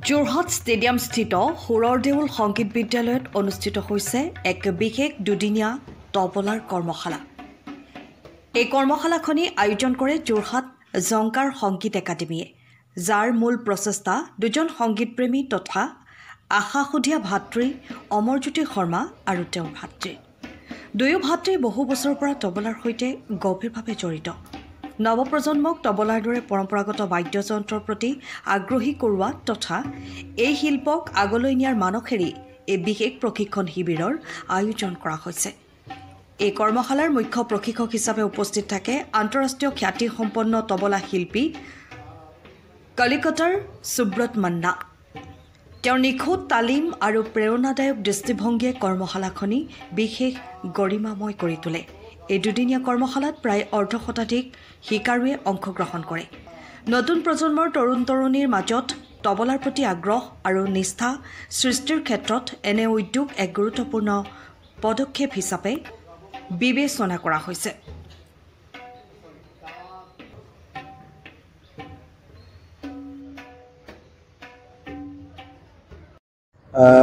Jorhat stadium স্থিত সুৰৰ দেউল সংগীত বিদ্যালয়ত অনুষ্ঠিত হৈছে এক বিশেষ দুদিনীয়া তবলাৰ কৰ্মশালা। এই কৰ্মশালাখনি আয়োজন কৰে যোৰহাট জংকাৰ সংগীত একাডেমীয়ে, যাৰ মূল প্ৰচেষ্টা দুজন সংগীতপ্ৰেমী তথা আশাসুধীয়া ভাতৃ অমৰজ্যোতি শৰ্মা আৰু তেওঁৰ ভাতৃ। দুয়ো ভাতৃ বহু বছৰৰ পৰা তবলাৰ সৈতে গভীৰভাৱে জড়িত। নৱপ্ৰজন্মক তবলাৰ দৰে পৰম্পৰাগত বাদ্যযন্ত্ৰৰ প্ৰতি আগ্ৰহী কৰোৱা তথা এই শিল্পক আগলৈ নিয়াৰ মানসেৰে এই বিশেষ প্ৰশিক্ষণ শিবিৰৰ আয়োজন কৰা হৈছে। এই কৰ্মশালাৰ মুখ্য প্ৰশিক্ষক হিচাপে উপস্থিত থাকে আন্তঃৰাষ্ট্ৰীয় খ্যাতিসম্পন্ন তবলা শিল্পী কলিকতাৰ সুব্ৰত মান্না। তেওঁৰ নিখুঁত তালিম আৰু প্ৰেৰণাদায়ক দৃষ্টিভংগীয়ে কৰ্মশালাখনি বিশেষ গৰিমাময় কৰি তোলে। এই দুদিনীয়া কৰ্মশালাত প্ৰায় অৰ্ধশতাধিক শিকাৰুৱে অংশগ্ৰহণ কৰে। নতুন প্ৰজন্মৰ তৰুণ-তৰুণীৰ মাজত তবলাৰ প্ৰতি আগ্ৰহ আৰু নিষ্ঠা সৃষ্টিৰ ক্ষেত্ৰত এনে উদ্যোগ এক গুৰুত্বপূৰ্ণ পদক্ষেপ হিচাপে বিবেচনা কৰা হৈছে।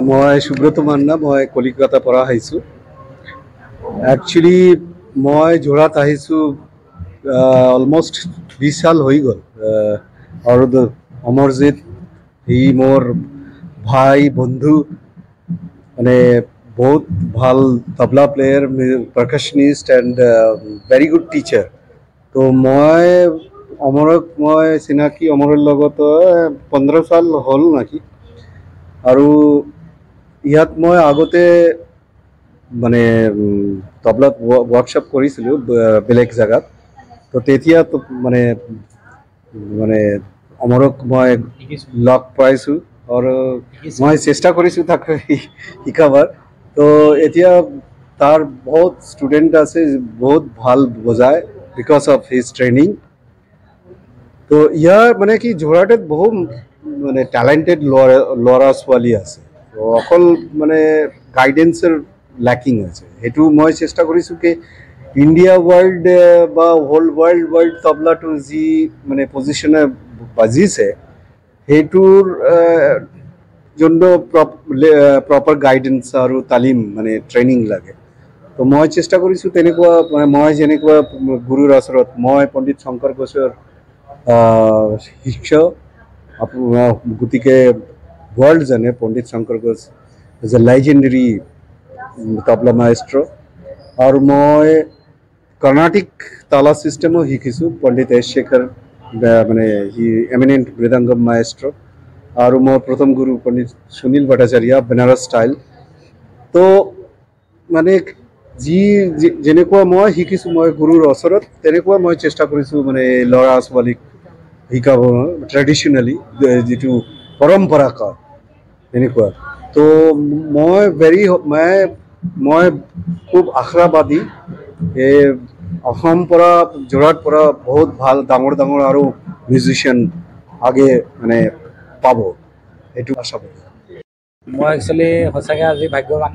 মই সুব্ৰত মান্না, মই কলিকতাৰ পৰা আহিছোঁ। একচুৱেলি মই যোৰহাট আহিছোঁ অলমষ্ট 20 সাল হৈ গ'ল। আৰু অমৰজিৎ সি মোৰ ভাই বন্ধু, মানে বহুত ভাল tabla player, percussionist and very good teacher. তো মই অমৰক চিনাকি অমৰৰ লগত 15 সাল হ'ল নেকি। আৰু ইয়াত মই আগতে মানে তবলাত ৱৰ্কশ্বপ কৰিছিলোঁ বেলেগ জেগাত। তো তেতিয়া মানে অমৰক মই লগ পাইছোঁ আৰু মই চেষ্টা কৰিছোঁ তাক শিকাবাৰ। তো এতিয়া তাৰ বহুত ষ্টুডেণ্ট আছে, বহুত ভাল বজায় বিকজ অফ হিজ ট্ৰেইনিং। তো ইয়াৰ মানে কি যোৰহাটত বহু মানে টেলেণ্টেড ল'ৰা ছোৱালী আছে। তো অকল মানে গাইডেন্সৰ লেকিং আছে। সেইটো মই চেষ্টা কৰিছোঁ কি ইণ্ডিয়া ৱৰ্ল্ড বা হোল ৱৰ্ল্ড তবলাটো যি মানে পজিশ্যনে বাজিছে, সেইটোৰ যোনটো প্ৰপাৰ গাইডেন্স আৰু তালিম মানে ট্ৰেইনিং লাগে। তো মই চেষ্টা কৰিছোঁ তেনেকুৱা, মানে মই যেনেকুৱা গুৰুৰ ওচৰত, মই পণ্ডিত শংকৰ ঘোষৰ শিষ্য। গতিকে ৱৰ্ল্ড জানে পণ্ডিত শংকৰ ঘোষ ইজ এ লেজেণ্ডেৰী তবলা মাষ্ট্ৰ। আৰু মই কৰ্ণাটিক তালা ছিষ্টেমো শিকিছোঁ পণ্ডিত এছ শেখৰ, মানে হি এমিনেণ্ট মৃদংগম মাষ্ট্ৰ। আৰু মোৰ প্ৰথম গুৰু পণ্ডিত সুনীল ভট্টাচাৰ্য, বেনাৰস ষ্টাইল। তো মানে যেনেকুৱা মই শিকিছোঁ মই গুৰুৰ ওচৰত, তেনেকুৱা মই চেষ্টা কৰিছোঁ মানে ল'ৰা ছোৱালীক শিকাব ট্ৰেডিশ্যনেলি, যিটো পৰম্পৰাগত তেনেকুৱা। তো মই খুব আশাবাদী এই অসম পৰা যোৰহাট পৰা বহুত ভাল ডাঙৰ আৰু মিউজিচিয়ান আগে মানে পাব, এইটো আশাবাদী। মই একচুৱেলি সঁচাকৈ আজি ভাগ্যৱান।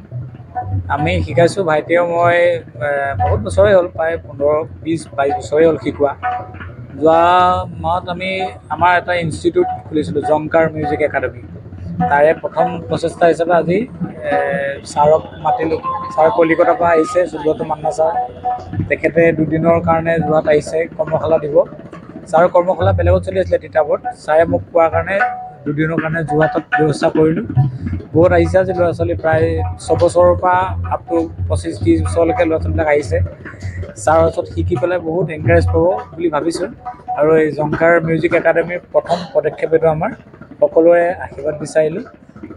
আমি শিকাইছোঁ, ভাইটিয়েও মই বহুত বছৰেই হ'ল, প্ৰায় 15-20-22 বছৰেই হ'ল শিকোৱা। যোৱা মাহত আমি আমাৰ এটা ইনষ্টিটিউট খুলিছিলোঁ, জংকাৰ মিউজিক একাডেমী। তাৰে প্ৰথম প্ৰচেষ্টা হিচাপে আজি ছাৰক মাতিলোঁ। ছাৰ কলিকতাৰ পৰা আহিছে, সুব্ৰত মান্না ছাৰ। তেখেতে দুদিনৰ কাৰণে যোৰহাট আহিছে কৰ্মশালা দিব। ছাৰৰ কৰ্মশালা বেলেগত চলি আছিলে তিতাবৰত। ছাৰে মোক কোৱাৰ কাৰণে দুদিনৰ কাৰণে যোৰহাটত ব্যৱস্থা কৰিলোঁ। বহুত আহিছে আজি ল'ৰা ছোৱালী, প্ৰায় 6 বছৰৰ পৰা আপ টু 25-30 বছৰলৈকে ল'ৰা ছোৱালীবিলাক আহিছে। ছাৰৰ ওচৰত শিকি পেলাই বহুত এনকাৰেজ পাব বুলি ভাবিছোঁ। আৰু এই জংকাৰ মিউজিক একাডেমীৰ প্ৰথম পদক্ষেপ এইটো আমাৰ। সকলোৰে আশীৰ্বাদ বিচাৰিলোঁ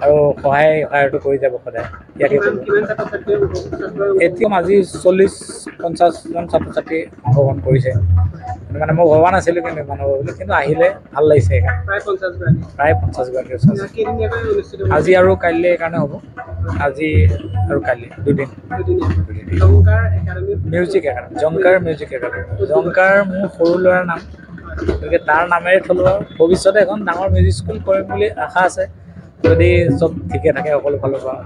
আৰু সহায়টো কৰি যাব সদায়। ইয়াকে এতিয়া আজি 40-50জন ছাত্ৰ ছাত্ৰী অংশগ্ৰহণ কৰিছে। মানে মই ভবা নাছিলোঁ কিন্তু মানুহ বুলি, কিন্তু আহিলে ভাল লাগিছে সেইকাৰণে। প্ৰায় 50 গৰাকী। আজি আৰু কাইলৈ এইকাৰণে হ'ব, আজি আৰু কাইলৈ দুদিন। Music academy, Jhankar music academy. Jhankar মোৰ সৰু ল'ৰাৰ নাম, গতিকে তাৰ নামেৰে থলোঁ। আৰু ভৱিষ্যতে এখন ডাঙৰ মিউজিক স্কুল কৰিম বুলি আশা আছে, যদি চব ঠিকে থাকে সকলো ফালৰ পৰা।